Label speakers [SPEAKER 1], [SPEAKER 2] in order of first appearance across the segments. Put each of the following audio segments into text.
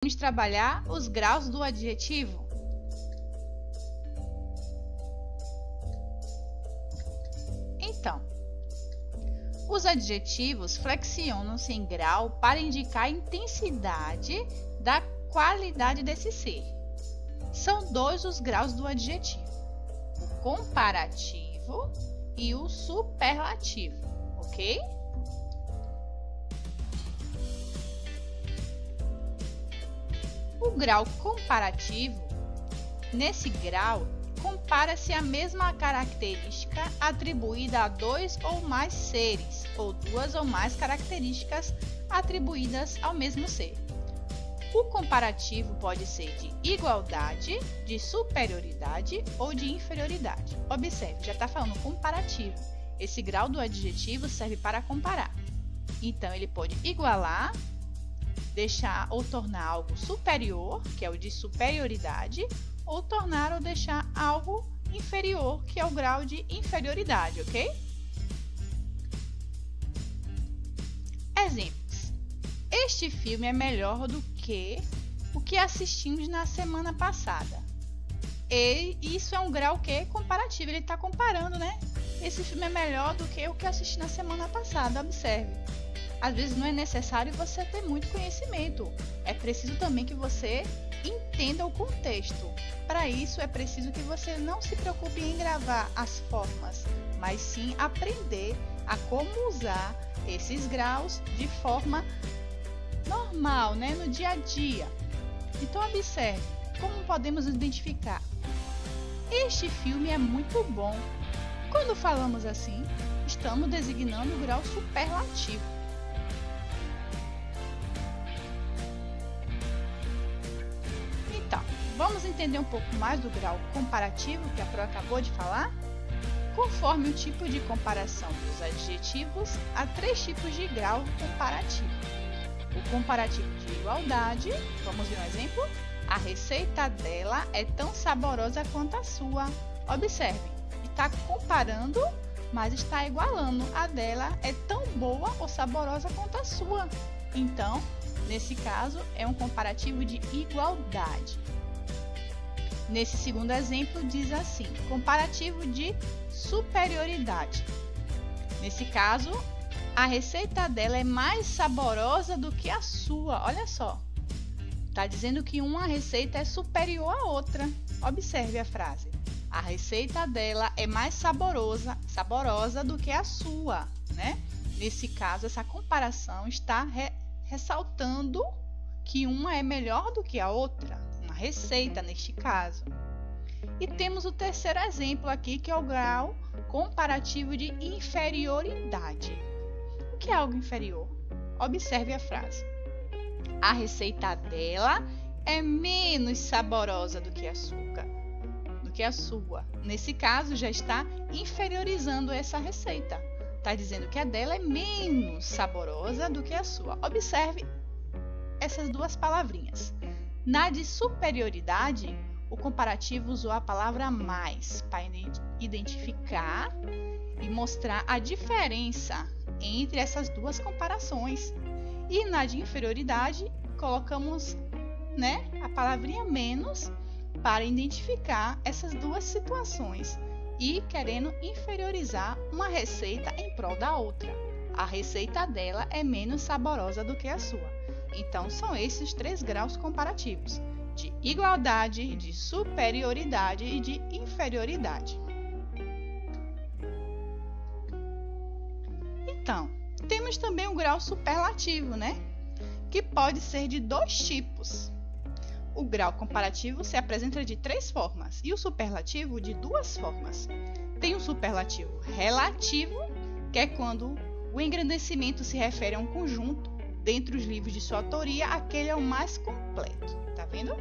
[SPEAKER 1] Vamos trabalhar os graus do adjetivo. Então, os adjetivos flexionam-se em grau para indicar a intensidade da qualidade desse ser. São dois os graus do adjetivo: o comparativo e o superlativo, ok? O grau comparativo, nesse grau, compara-se a mesma característica atribuída a dois ou mais seres, ou duas ou mais características atribuídas ao mesmo ser. O comparativo pode ser de igualdade, de superioridade ou de inferioridade. Observe, já está falando comparativo. Esse grau do adjetivo serve para comparar. Então, ele pode igualar, deixar ou tornar algo superior, que é o de superioridade, ou tornar ou deixar algo inferior, que é o grau de inferioridade, ok? Exemplos. Este filme é melhor do que o que assistimos na semana passada. E isso é um grau que comparativo, ele está comparando, né? Esse filme é melhor do que o que assisti na semana passada, observe. Às vezes não é necessário você ter muito conhecimento, é preciso também que você entenda o contexto. Para isso é preciso que você não se preocupe em gravar as formas, mas sim aprender a como usar esses graus de forma normal, né, no dia a dia. Então observe, como podemos identificar? Este filme é muito bom. Quando falamos assim, estamos designando o grau superlativo. Vamos entender um pouco mais do grau comparativo que a Pro acabou de falar? Conforme o tipo de comparação dos adjetivos, há três tipos de grau comparativo. O comparativo de igualdade, vamos ver um exemplo? A receita dela é tão saborosa quanto a sua. Observe, está comparando, mas está igualando. A dela é tão boa ou saborosa quanto a sua. Então, nesse caso, é um comparativo de igualdade. Nesse segundo exemplo, diz assim, comparativo de superioridade. Nesse caso, a receita dela é mais saborosa do que a sua. Olha só, está dizendo que uma receita é superior à outra. Observe a frase. A receita dela é mais saborosa do que a sua, né? Nesse caso, essa comparação está ressaltando que uma é melhor do que a outra. Receita neste caso. E temos o terceiro exemplo aqui, que é o grau comparativo de inferioridade. O que é algo inferior? Observe a frase. A receita dela é menos saborosa do que a sua. Nesse caso, já está inferiorizando essa receita. Está dizendo que a dela é menos saborosa do que a sua. Observe essas duas palavrinhas. Na de superioridade, o comparativo usou a palavra mais para identificar e mostrar a diferença entre essas duas comparações. E na de inferioridade, colocamos, né, a palavrinha menos para identificar essas duas situações e querendo inferiorizar uma receita em prol da outra. A receita dela é menos saborosa do que a sua. Então, são esses três graus comparativos, de igualdade, de superioridade e de inferioridade. Então, temos também o grau superlativo, né? Que pode ser de dois tipos. O grau comparativo se apresenta de três formas e o superlativo de duas formas. Tem o superlativo relativo, que é quando o engrandecimento se refere a um conjunto. Dentre os livros de sua autoria, aquele é o mais completo, tá vendo?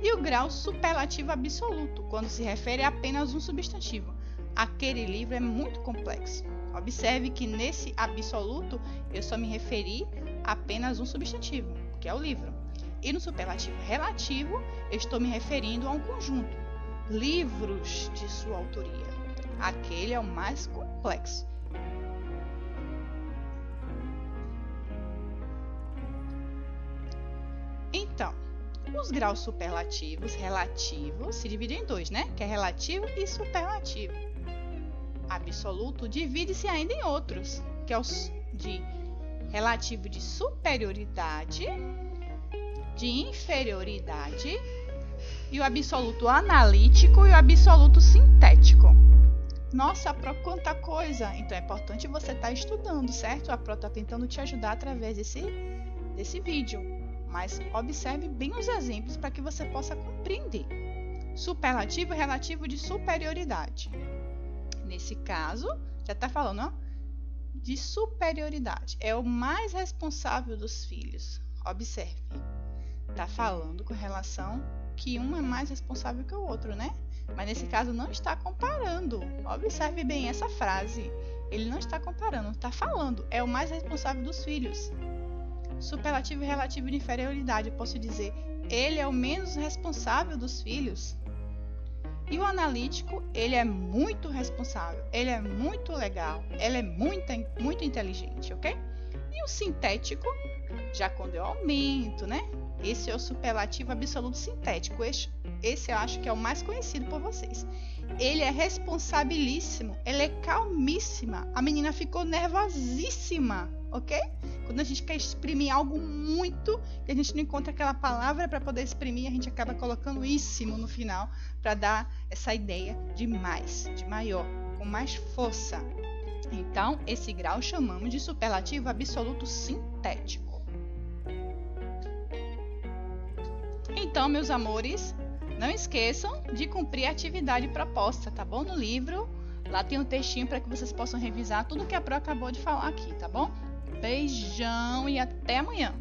[SPEAKER 1] E o grau superlativo absoluto, quando se refere a apenas um substantivo. Aquele livro é muito complexo. Observe que nesse absoluto eu só me referi a apenas um substantivo, que é o livro. E no superlativo relativo, eu estou me referindo a um conjunto. Livros de sua autoria. Aquele é o mais complexo. Então, Os graus superlativos relativos se dividem em dois, né? Que é relativo e superlativo. Absoluto divide-se ainda em outros, que é os de relativo de superioridade, de inferioridade, e o absoluto analítico e o absoluto sintético. Nossa, quanta coisa! Então é importante você estar estudando, certo? A Pro está tentando te ajudar através desse vídeo. Mas observe bem os exemplos para que você possa compreender. Superlativo e relativo de superioridade. Nesse caso, já está falando, ó, de superioridade. É o mais responsável dos filhos. Observe. Está falando com relação que um é mais responsável que o outro, né? Mas nesse caso não está comparando. Observe bem essa frase. Ele não está comparando, está falando. É o mais responsável dos filhos. Superlativo e relativo de inferioridade. Eu posso dizer, ele é o menos responsável dos filhos. E o analítico, ele é muito responsável. Ele é muito legal. Ele é muito inteligente, ok? E o sintético, já quando eu aumento, né? Esse é o superlativo absoluto sintético. Esse eu acho que é o mais conhecido por vocês. Ele é responsabilíssimo. Ele é calmíssima. A menina ficou nervosíssima, ok? Quando a gente quer exprimir algo muito, e a gente não encontra aquela palavra para poder exprimir, a gente acaba colocando íssimo no final para dar essa ideia de mais, de maior, com mais força. Então, esse grau chamamos de superlativo absoluto sintético. Então, meus amores, não esqueçam de cumprir a atividade proposta, tá bom? No livro, lá tem um textinho para que vocês possam revisar tudo que a Pro acabou de falar aqui, tá bom? Beijão e até amanhã!